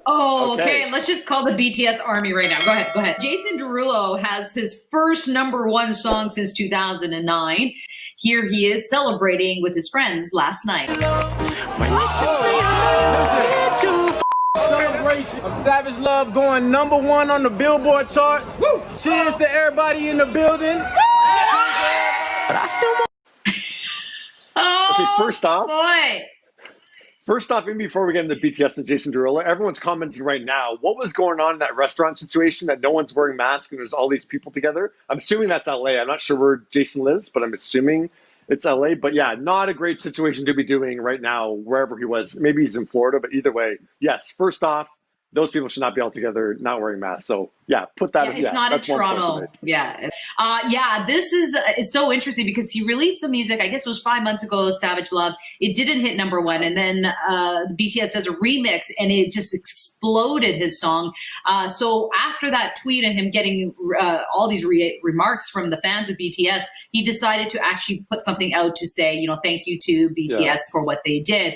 Oh, okay. Let's just call the BTS army right now. Go ahead. Jason Derulo has his first #1 song since 2009. Here he is celebrating with his friends last night. Celebration of Savage Love going #1 on the Billboard charts. Woo! Cheers to everybody in the building. But I still want. Oh, Okay, boy. First off, even before we get into BTS and Jason Derulo, everyone's commenting right now. What was going on in that restaurant situation that no one's wearing masks and there's all these people together? I'm assuming that's LA. I'm not sure where Jason lives, but I'm assuming it's LA. But yeah, not a great situation to be doing right now, wherever he was. Maybe he's in Florida, but either way, yes, first off, those people should not be all together, not wearing masks. So yeah, put that. Yeah, it's not in Toronto. Yeah. This is it's so interesting because he released the music, I guess it was 5 months ago, Savage Love. It didn't hit #1. And then the BTS does a remix and it just exploded his song. So after that tweet and him getting all these remarks from the fans of BTS, he decided to actually put something out to say, thank you to BTS for what they did.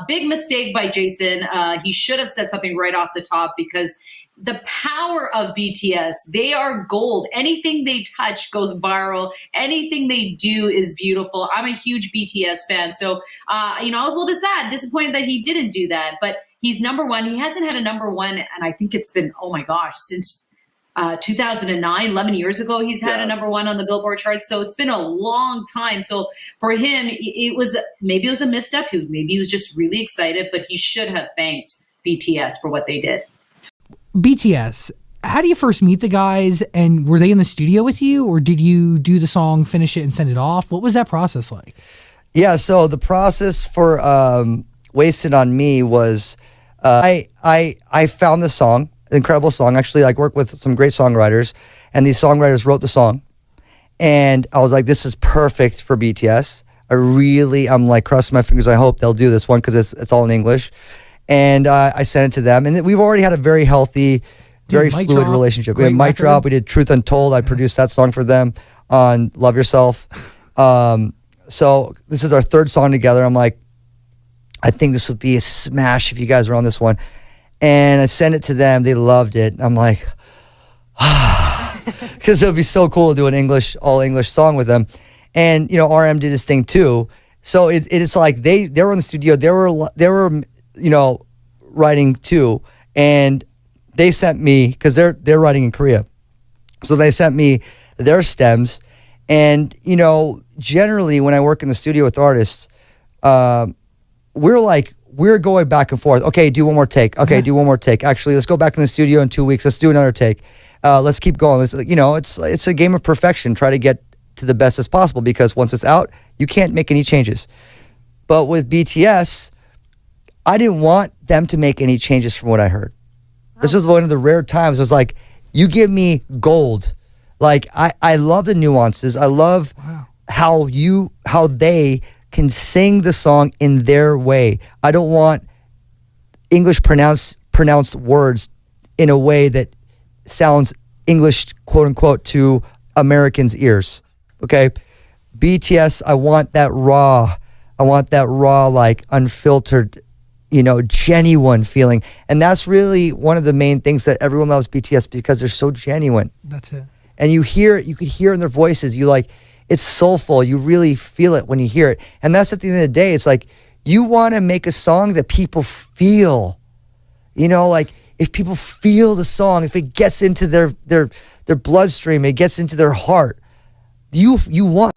Big mistake by Jason. He should have said something right off the top because the power of BTS, they are gold. Anything they touch goes viral. Anything they do is beautiful. I'm a huge BTS fan. So, I was a little bit sad, disappointed that he didn't do that. But he's #1. He hasn't had a #1, and I think it's been, oh my gosh, since 2009, 11 years ago, he's had a #1 on the Billboard chart. So it's been a long time. So for him, maybe it was a misstep. Maybe he was just really excited, but he should have thanked BTS for what they did. BTS, how do you first meet the guys, and were they in the studio with you, or did you do the song, finish it, and send it off? What was that process like? Yeah, so the process for Wasted on Me was I found the song, incredible song. Actually, I worked with some great songwriters, and these songwriters wrote the song, and I was like, this is perfect for BTS. I'm like crossing my fingers. I hope they'll do this one because it's all in English. And I sent it to them. And we've already had a very healthy, very fluid relationship. We had Mic Drop. We did Truth Untold. I produced that song for them on Love Yourself. So this is our third song together. I'm like, I think this would be a smash if you guys are on this one. And I sent it to them. They loved it. I'm like, because it would be so cool to do an all English song with them. And, RM did his thing too. So it's like they were in the studio. They were writing too, and they sent me, because they're writing in Korea, so they sent me their stems. And generally when I work in the studio with artists, we're going back and forth. Okay, do one more take. Okay, do one more take. Actually, let's go back in the studio in 2 weeks. Let's do another take. Let's keep going. It's a game of perfection. Try to get to the best as possible, because once it's out, you can't make any changes. But with BTS, I didn't want them to make any changes from what I heard. Wow. This was one of the rare times I was like, you give me gold. Like, I love the nuances. I love how they can sing the song in their way. I don't want English pronounced words in a way that sounds English, quote unquote, to Americans' ears. Okay? BTS, I want that raw, like unfiltered, genuine feeling. And that's really one of the main things that everyone loves BTS, because they're so genuine. That's it. And you could hear in their voices, it's soulful. You really feel it when you hear it. And that's at the end of the day, it's like, you want to make a song that people feel, if people feel the song, if it gets into their bloodstream, it gets into their heart, you want.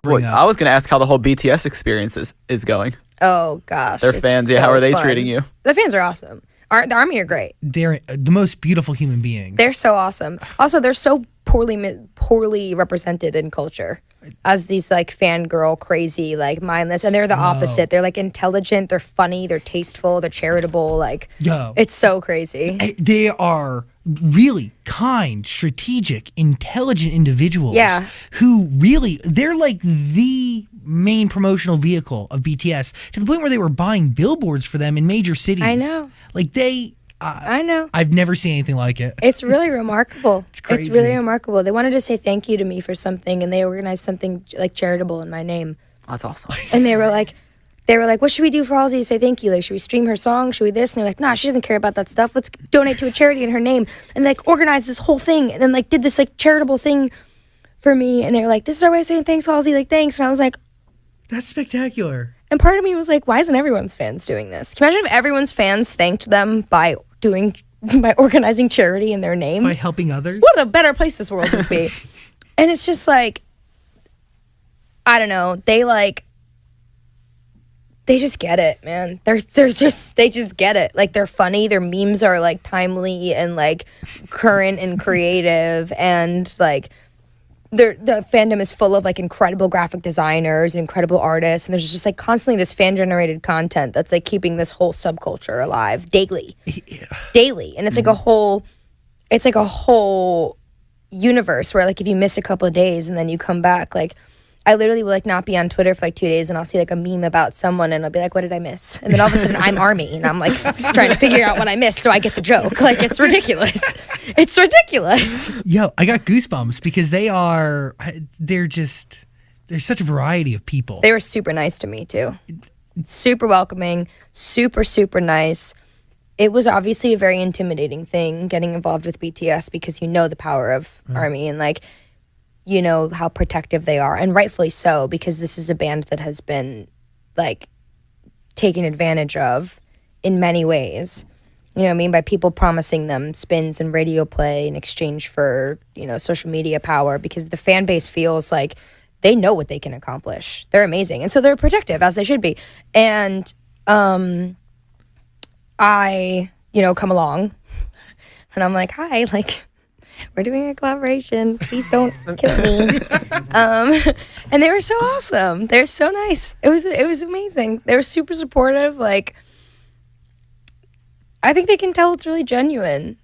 Boy, I was going to ask how the whole BTS experience is going. Oh, gosh. Their fans, how are they treating you? The fans are awesome. The ARMY are great. They're the most beautiful human beings. They're so awesome. Also, they're so poorly represented in culture as these fangirl, crazy, mindless. And they're the opposite. They're intelligent, they're funny, they're tasteful, they're charitable. It's so crazy. They are really kind, strategic, intelligent individuals. Yeah. Who really, they're the main promotional vehicle of BTS, to the point where they were buying billboards for them in major cities. I know. I know. I've never seen anything like it. It's really remarkable. It's crazy. It's really remarkable. They wanted to say thank you to me for something, and they organized something charitable in my name. That's awesome. And they were like, they were like, what should we do for Halsey to say thank you? Like, should we stream her song? Should we this? And they're like, nah, she doesn't care about that stuff. Let's donate to a charity in her name. And like organized this whole thing and then like did this like charitable thing for me. And they were like, this is our way of saying thanks, Halsey. Like, thanks. And I was like, That's spectacular. and part of me was like, why isn't everyone's fans doing this? Can you imagine if everyone's fans thanked them by organizing charity in their name? By helping others? What a better place this world would be. And it's just like, I don't know. They just get it, man. They just get it. Like, they're funny. Their memes are like timely and like current and creative, and like the fandom is full of like incredible graphic designers and incredible artists, and there's just like constantly this fan generated content that's like keeping this whole subculture alive daily. And it's like a whole universe where like if you miss a couple of days and then you come back, like I literally will like not be on Twitter for like 2 days and I'll see like a meme about someone and I'll be like, what did I miss? And then all of a sudden I'm Army and I'm like trying to figure out what I missed so I get the joke. Like, it's ridiculous. It's ridiculous. Yo, I got goosebumps because they're such a variety of people. They were super nice to me too. Super welcoming, super, super nice. It was obviously a very intimidating thing getting involved with BTS because you know the power of Army and like, you know how protective they are, and rightfully so, because this is a band that has been like taken advantage of in many ways. You know what I mean? By people promising them spins and radio play in exchange for, you know, social media power, because the fan base feels like they know what they can accomplish. They're amazing. And so they're protective, as they should be. And I, you know, come along and I'm like, hi, like, we're doing a collaboration. Please don't kill me. And they were so awesome. They're so nice. It was amazing. They were super supportive. Like, I think they can tell it's really genuine.